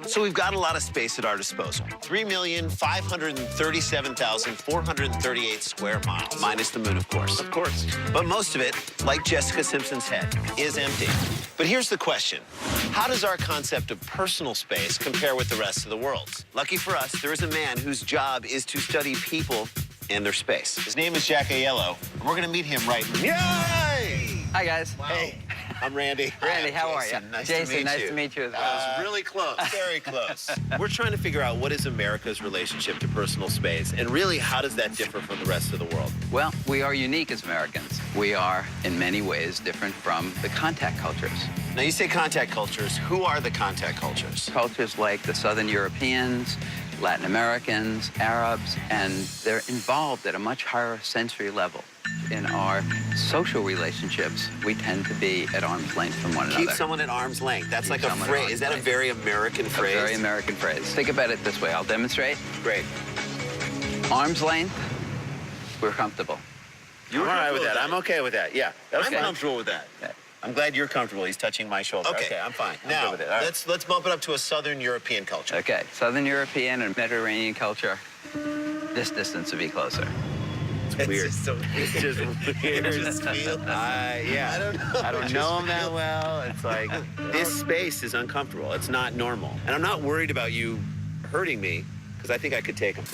So we've got a lot of space at our disposal. 3,537,438 square miles. Minus the moon, of course. Of course. But most of it, like Jessica Simpson's head, is empty. But here's the question. How does our concept of personal space compare with the rest of the world's? Lucky for us, there is a man whose job is to study people and their space. His name is Jack Aiello, and we're going to meet him right now. Yay! Hi, guys. Wow. Hey, I'm Randy. Randy, how are you? Nice Jason, to meet nice you. to meet you as well. That was really close, very close. We're trying to figure out what is America's relationship to personal space, and really, how does that differ from the rest of the world? Well, we are unique as Americans. We are, in many ways, different from the contact cultures. Now, you say contact cultures. Who are the contact cultures? Cultures like the Southern Europeans, Latin Americans, Arabs, and they're involved at a much higher sensory level. In our social relationships, we tend to be at arm's length from one another. Keep someone at arm's length. That's Keep like a someone at phrase. arm's Is that a length. very American phrase? A very American phrase. Think about it this way. I'll demonstrate. Great. Arm's length, we're comfortable. I'm all right with that. I'm okay with that. Yeah. I'm Okay. comfortable with that. Okay. I'm glad you're comfortable. He's touching my shoulder. Okay, I'm fine. Now, good with it. All right. let's bump it up to a Southern European culture. Okay, Southern European and Mediterranean culture, this distance would be closer. It's Weird. just so It's just weird. It just feels. Yeah. I don't know. I don't know him that well. It's like, This space is uncomfortable. It's not normal. And I'm not worried about you hurting me, because I think I could take him.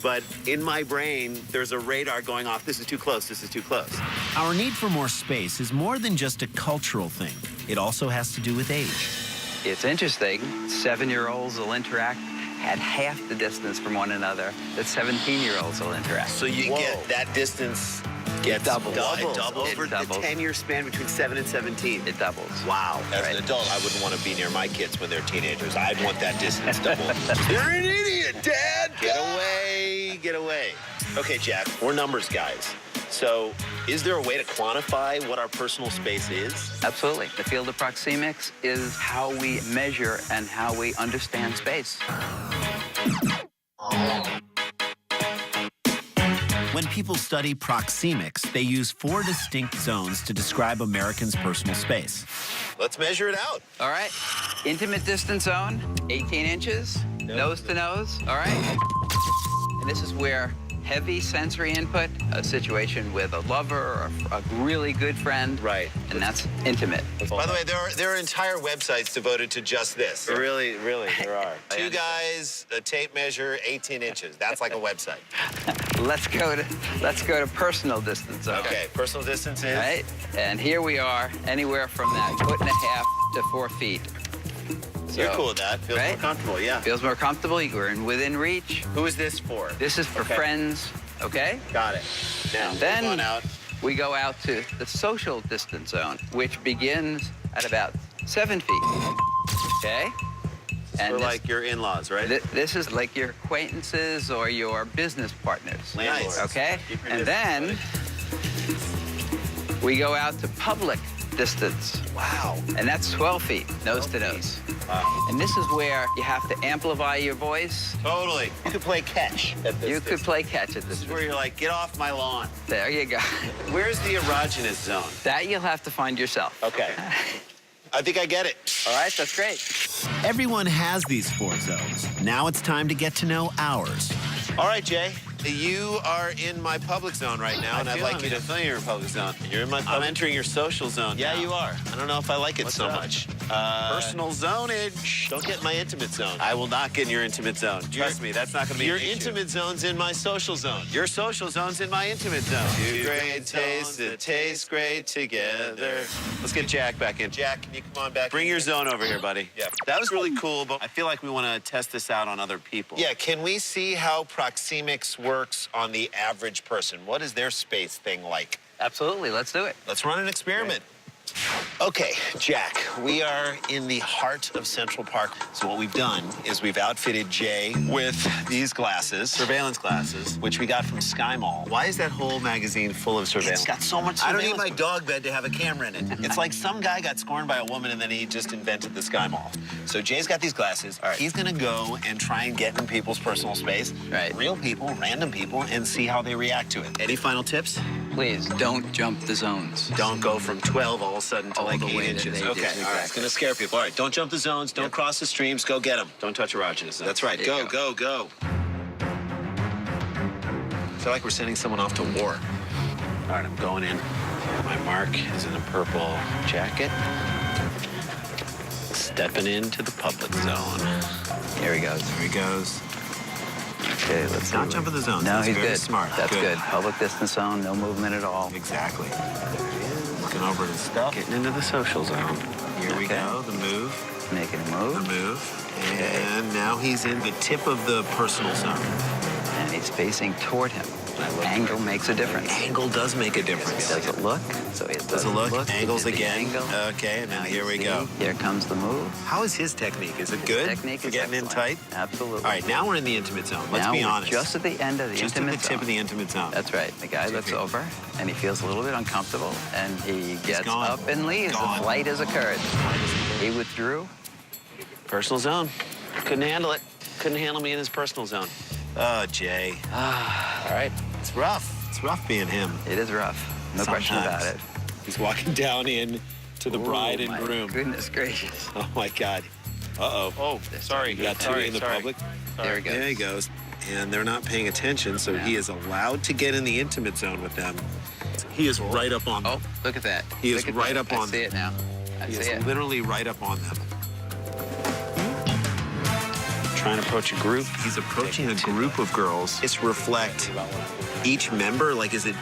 But in my brain, there's a radar going off. This is too close. This is too close. Our need for more space is more than just a cultural thing. It also has to do with age. It's interesting, 7-year-olds will interact at half the distance from one another that 17-year-olds will interact. So you get that distance gets doubles. It doubles It over doubles. the 10-year span between 7 and 17. It doubles. Wow. As Right. an adult, I wouldn't want to be near my kids when they're teenagers. I'd want that distance doubled. You're an idiot, Dad! Get away, get away. Okay, Jack, we're numbers guys. So is there a way to quantify what our personal space is? Absolutely. The field of proxemics is how we measure and how we understand space. When people study proxemics, they use 4 distinct zones to describe Americans' personal space. Let's measure it out. All right. Intimate distance zone, 18 inches, nose to nose. All right. And this is where heavy sensory input, a situation with a lover or a really good friend. Right. And that's intimate. By the way, there are entire websites devoted to just this. really, there are. 2 guys, a tape measure, 18 inches. That's like a website. Let's go to personal distance zone. Okay, personal distance is? Right? And here we are, anywhere from that 1.5 to 4 feet. You're So, cool with that. Feels right? more comfortable, yeah. Feels more comfortable. We're within reach. Who is this for? This is for Okay. friends, okay? Got it. Now, And then move on out. we go out to the social distance zone, which begins at about 7 feet, okay? For this- like your in-laws, right? This is like your acquaintances or your business partners. Landlords. Okay? Keep your And distance, then we go out to public distance. Wow. And that's 12 feet, nose to nose. Wow. And this is where you have to amplify your voice. Totally. You could play catch at this You could distance. play catch at This this. is where you're like, get off my lawn. There you go. Where's the erogenous zone? That you'll have to find yourself. Okay. I think I get it. All right, that's great. Everyone has these 4 zones. Now it's time to get to know ours. All right, Jay. You are in my public zone right now, and I'd like you to fill your public zone. You're in my public. I'm entering your social zone. Yeah, now. you are. I don't know if I like it What's so up? much. Personal zonage. Don't get in my intimate zone. I will not get in your intimate zone. Trust me, that's not going to be Your an issue. intimate zone's in my social zone. Your social zone's in my intimate zone. 2 great tastes that taste great together. Let's get Jack back in. Jack, can you come on back? Bring your zone over here, buddy. Yeah. That was really cool, but I feel like we want to test this out on other people. Yeah, can we see how proxemics works on the average person? What is their space thing like? Absolutely, let's do it. Let's run an experiment. Okay, Jack, we are in the heart of Central Park. So what we've done is we've outfitted Jay with these glasses, surveillance glasses, which we got from Sky Mall. Why is that whole magazine full of surveillance? It's got so much surveillance. I don't need my dog bed to have a camera in it. It's like some guy got scorned by a woman and then he just invented the Sky Mall. So Jay's got these glasses. All right. He's gonna go and try and get in people's personal space. Right. Real people, random people, and see how they react to it. Any final tips? Please don't jump the zones. Don't go from 12 all of a sudden to All like the 8 way to inches. the 8 Okay, inches, all right. It's exactly. going to scare people. All right, don't jump the zones. Don't cross the streams. Go get them. Don't touch a roger. That's right. There you Go, go, go. I feel like we're sending someone off to war. All right, I'm going in. My mark is in a purple jacket. Stepping into the public zone. Here he goes. There he goes. Okay, let's see. Not jumping the zones. No, That's he's very good. smart. That's good. Public distance zone, no movement at all. Exactly. There he is. Looking over his stuff. Getting into the social zone. Here we Okay. go. The move. Making a The move, move. And now he's in the tip of the personal zone. and he's facing toward him. Angle makes a difference. Angle does make a difference. Does it look? So it Does it look? Angles Is it the again. angle? Okay, and now here we See? go. Here comes the move. How is his technique? Is it good? Technique for is getting in excellent. tight? Absolutely. All right, now we're in the intimate zone. Let's now be we're honest. just at the end of the Just intimate at the tip zone. of the intimate zone. That's right. The guy looks Okay. over, and he feels a little bit uncomfortable, and he gets gone. up and leaves. Gone. The flight has occurred. He withdrew. Personal zone. Couldn't handle it. Couldn't handle me in his personal zone. Oh, Jay. All right. It's rough. It's rough being him. It is rough. No question about Sometimes. it. He's walking down in to the bride Oh, and my groom. Goodness gracious. Oh, my God. Uh-oh. Oh, sorry. You got two sorry, in the sorry. public? There he goes. There he goes. And they're not paying attention, so he is allowed to get in the intimate zone with them. He is right up on them. Oh, look at that. He is Look at right that. up I on see them. it now. I He see is it. literally right up on them. Trying to approach a group. He's approaching a group of girls. It's reflect each member. Like, is it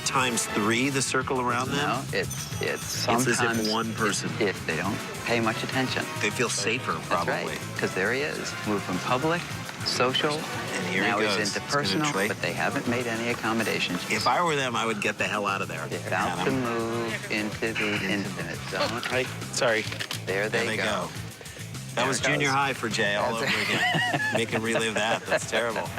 ×3 the circle around them? No, it's It's sometimes as if one person. if they don't pay much attention. They feel safer, probably. That's right, because there he is. Moved from public, social, And here now he goes. he's into He's gonna personal, trade. but they haven't made any accommodations. If I were them, I would get the hell out of there. They're about to Adam. move into the infinite zone. Hi. Sorry. There There they they go. go. That There was it junior goes. high for Jay all over That's again. Make him relive that. That's terrible.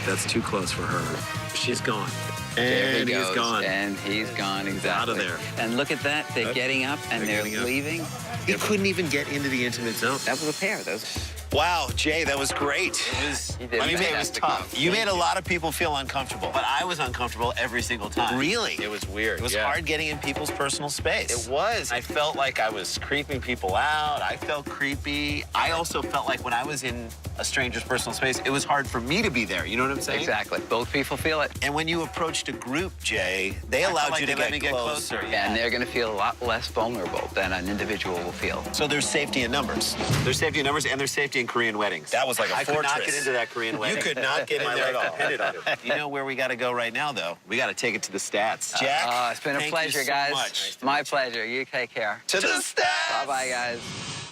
That's too close for her. She's gone. There he And he's goes, gone. and he's gone, exactly. out of there. And look at that, they're Yep. getting up and They're they're getting up. leaving. He couldn't even get into the intimate zone. That was a pair. Those. Wow, Jay, that was great. He did I mean, it was fantastic. tough. You made a lot of people feel uncomfortable. But I was uncomfortable every single time. Really? It was weird. It was yeah. hard getting in people's personal space. It was. I felt like I was creeping people out. I felt creepy. I also felt like when I was in a stranger's personal space, it was hard for me to be there. You know what I'm saying? Exactly. Both people feel it. And when you approached a group, Jay, they I felt allowed like you to they let get me get closer. closer. And they're going to feel a lot less vulnerable than an individual will feel. So there's safety in numbers. There's safety in numbers and there's safety in Korean weddings. That was like a I could fortress. not get into that Korean wedding. You could not get in My there at life all. depended on it. You know where we got to go right now, though? We got to take it to the stats. Jack, It's been a thank pleasure, you so guys. much. My pleasure. You take care. To the stats! Bye-bye, guys.